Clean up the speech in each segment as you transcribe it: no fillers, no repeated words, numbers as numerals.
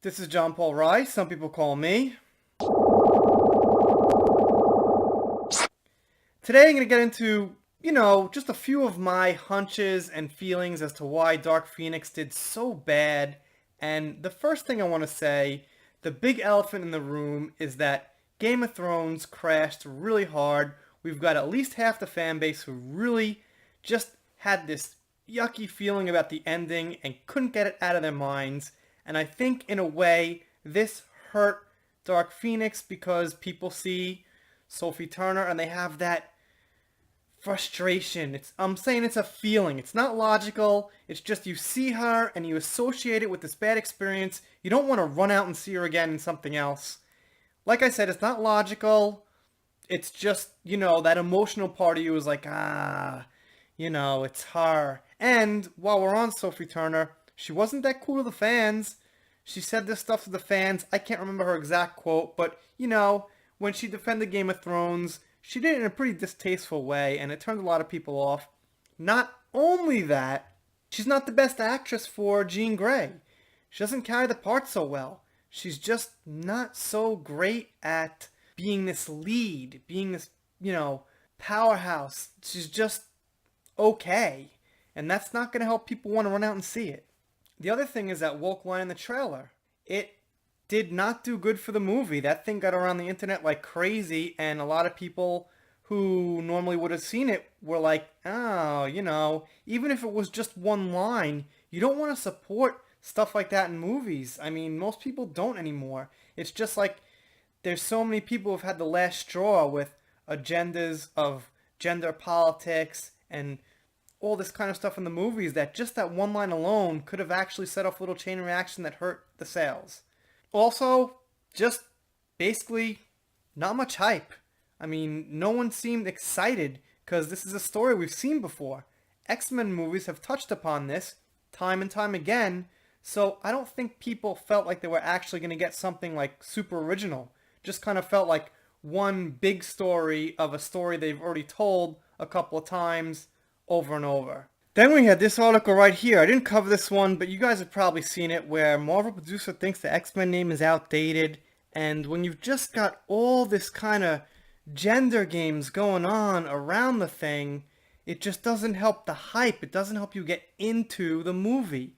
This is John Paul Rice, some people call me. Today I'm going to get into, just a few of my hunches and feelings as to why Dark Phoenix did so bad. And the first thing I want to say, the big elephant in the room, is that Game of Thrones crashed really hard. We've got at least half the fan base who really just had this yucky feeling about the ending and couldn't get it out of their minds. And I think in a way this hurt Dark Phoenix because people see Sophie Turner and they have that frustration. I'm saying it's a feeling. It's not logical. It's just you see her and you associate it with this bad experience. You don't want to run out and see her again in something else. Like I said, it's not logical. It's just, that emotional part of you is like, it's her. And while we're on Sophie Turner, she wasn't that cool to the fans. She said this stuff to the fans. I can't remember her exact quote, but, when she defended Game of Thrones, she did it in a pretty distasteful way, and it turned a lot of people off. Not only that, she's not the best actress for Jean Grey. She doesn't carry the part so well. She's just not so great at being this lead, being this, powerhouse. She's just okay. And that's not going to help people want to run out and see it. The other thing is that woke line in the trailer. It did not do good for the movie. That thing got around the internet like crazy, and a lot of people who normally would have seen it were like, oh, even if it was just one line, you don't want to support stuff like that in movies. I mean, most people don't anymore. It's just like there's so many people who've had the last straw with agendas of gender politics and all this kind of stuff in the movies that just that one line alone could have actually set off a little chain reaction that hurt the sales. Also, just basically not much hype. I mean, no one seemed excited because this is a story we've seen before. X-Men movies have touched upon this time and time again, so I don't think people felt like they were actually going to get something like super original. Just kind of felt like one big story of a story they've already told a couple of times over and over. Then we had this article right here. I didn't cover this one, but you guys have probably seen it, where Marvel producer thinks the X-Men name is outdated. And when you've just got all this kind of gender games going on around the thing, it just doesn't help the hype. It doesn't help you get into the movie.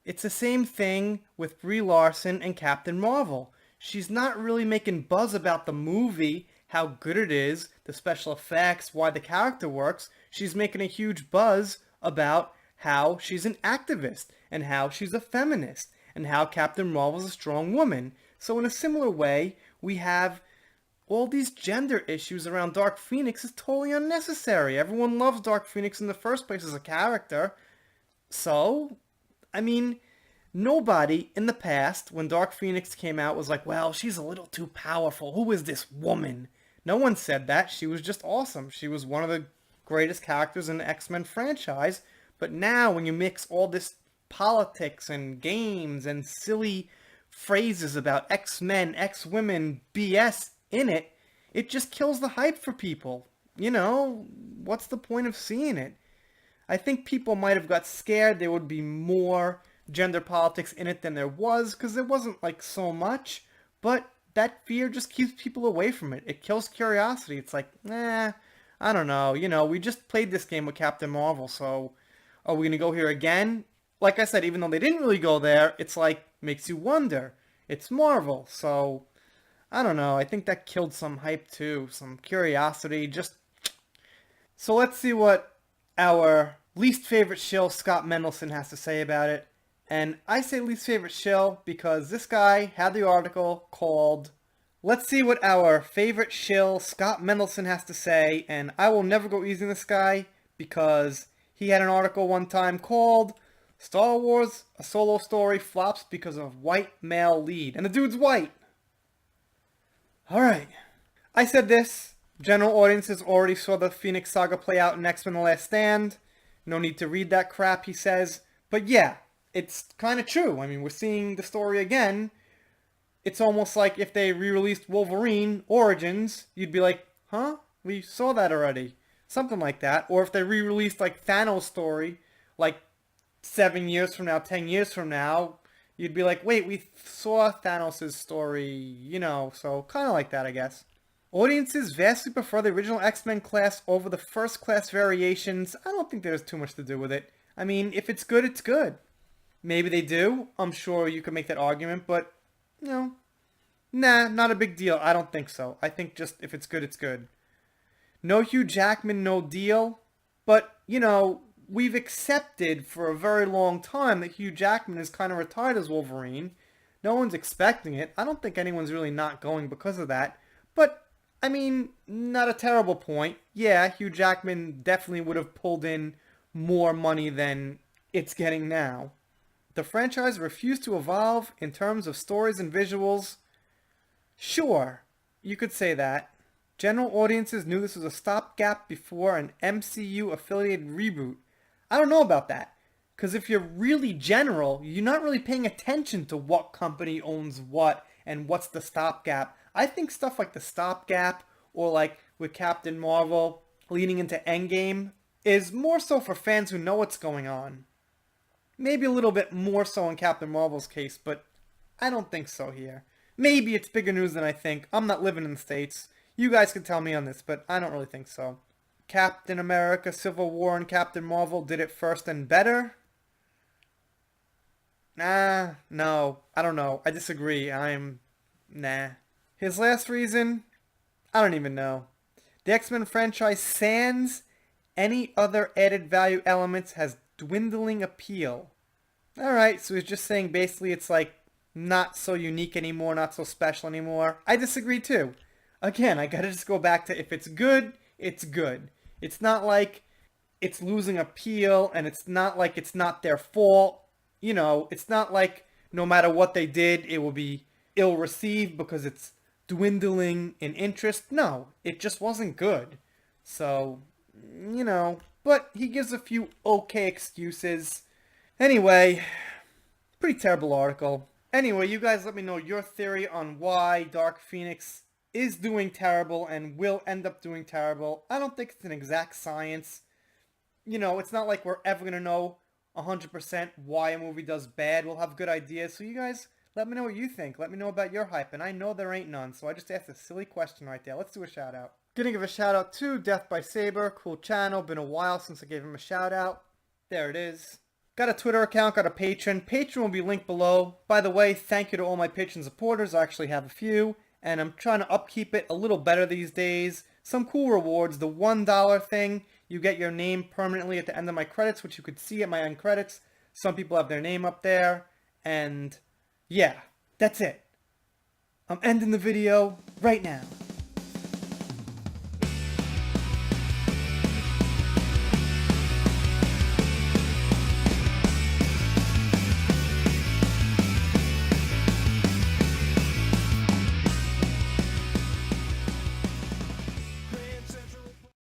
It's the same thing with Brie Larson and Captain Marvel. She's not really making buzz about the movie, how good it is, the special effects, why the character works. She's making a huge buzz about how she's an activist and how she's a feminist and how Captain Marvel's a strong woman. So in a similar way, we have all these gender issues around Dark Phoenix is totally unnecessary. Everyone loves Dark Phoenix in the first place as a character. So, I mean, nobody in the past, when Dark Phoenix came out, was like, well, she's a little too powerful. Who is this woman? No one said that. She was just awesome. She was one of the greatest characters in the X-Men franchise. But now when you mix all this politics and games and silly phrases about X-Men, X-Women, BS in it, it just kills the hype for people. What's the point of seeing it? I think people might have got scared there would be more gender politics in it than there was, because there wasn't like so much, but that fear just keeps people away from it. It kills curiosity. It's like, I don't know. We just played this game with Captain Marvel, so are we going to go here again? Like I said, even though they didn't really go there, it's like, makes you wonder. It's Marvel, so I don't know. I think that killed some hype too, some curiosity. So let's see what our least favorite shill, Scott Mendelson, has to say about it. And I say least favorite shill because this guy had the article called, let's see what our favorite shill, Scott Mendelson, has to say. And I will never go easy on this guy because he had an article one time called Star Wars, a solo story flops because of white male lead. And the dude's white. Alright. I said this. General audiences already saw the Phoenix Saga play out in X-Men The Last Stand. No need to read that crap, he says. But yeah, it's kind of true. I mean, we're seeing the story again. It's almost like if they re-released Wolverine Origins, you'd be like, huh? We saw that already. Something like that. Or if they re-released like Thanos' story, like 7 years from now, 10 years from now, you'd be like, wait, we saw Thanos' story, you know, so kind of like that, I guess. Audiences vastly prefer the original X-Men class over the first class variations. I don't think there's too much to do with it. I mean, if it's good, it's good. Maybe they do. I'm sure you could make that argument, but, you know, nah, not a big deal. I don't think so. I think just if it's good, it's good. No Hugh Jackman, no deal. But, you know, we've accepted for a very long time that Hugh Jackman is kind of retired as Wolverine. No one's expecting it. I don't think anyone's really not going because of that. But, I mean, not a terrible point. Yeah, Hugh Jackman definitely would have pulled in more money than it's getting now. The franchise refused to evolve in terms of stories and visuals. Sure, you could say that. General audiences knew this was a stopgap before an MCU-affiliated reboot. I don't know about that. Because if you're really general, you're not really paying attention to what company owns what and what's the stopgap. I think stuff like the stopgap, or like with Captain Marvel leading into Endgame, is more so for fans who know what's going on. Maybe a little bit more so in Captain Marvel's case, but I don't think so here. Maybe it's bigger news than I think. I'm not living in the States. You guys can tell me on this, but I don't really think so. Captain America, Civil War, and Captain Marvel did it first and better? Nah, no, I don't know. I disagree. Nah. His last reason? I don't even know. The X-Men franchise sans any other added value elements has dwindling appeal. Alright, so he's just saying basically it's like not so unique anymore, not so special anymore. I disagree too. Again, I gotta just go back to if it's good, it's good. It's not like it's losing appeal, and it's not like it's not their fault. You know, it's not like no matter what they did, it will be ill-received because it's dwindling in interest. No, it just wasn't good. So, you know, but he gives a few okay excuses. Anyway, pretty terrible article. Anyway, you guys let me know your theory on why Dark Phoenix is doing terrible and will end up doing terrible. I don't think it's an exact science. You know, it's not like we're ever going to know 100% why a movie does bad. We'll have good ideas. So you guys, let me know what you think. Let me know about your hype. And I know there ain't none, so I just asked a silly question right there. Let's do a shout out. Gonna give a shout out to Death by Saber. Cool channel. Been a while since I gave him a shout out. There it is. Got a Twitter account, got a Patreon. Patreon will be linked below. By the way, thank you to all my Patreon supporters. I actually have a few. And I'm trying to upkeep it a little better these days. Some cool rewards. The $1 thing, you get your name permanently at the end of my credits, which you could see at my end credits. Some people have their name up there. And yeah, that's it. I'm ending the video right now.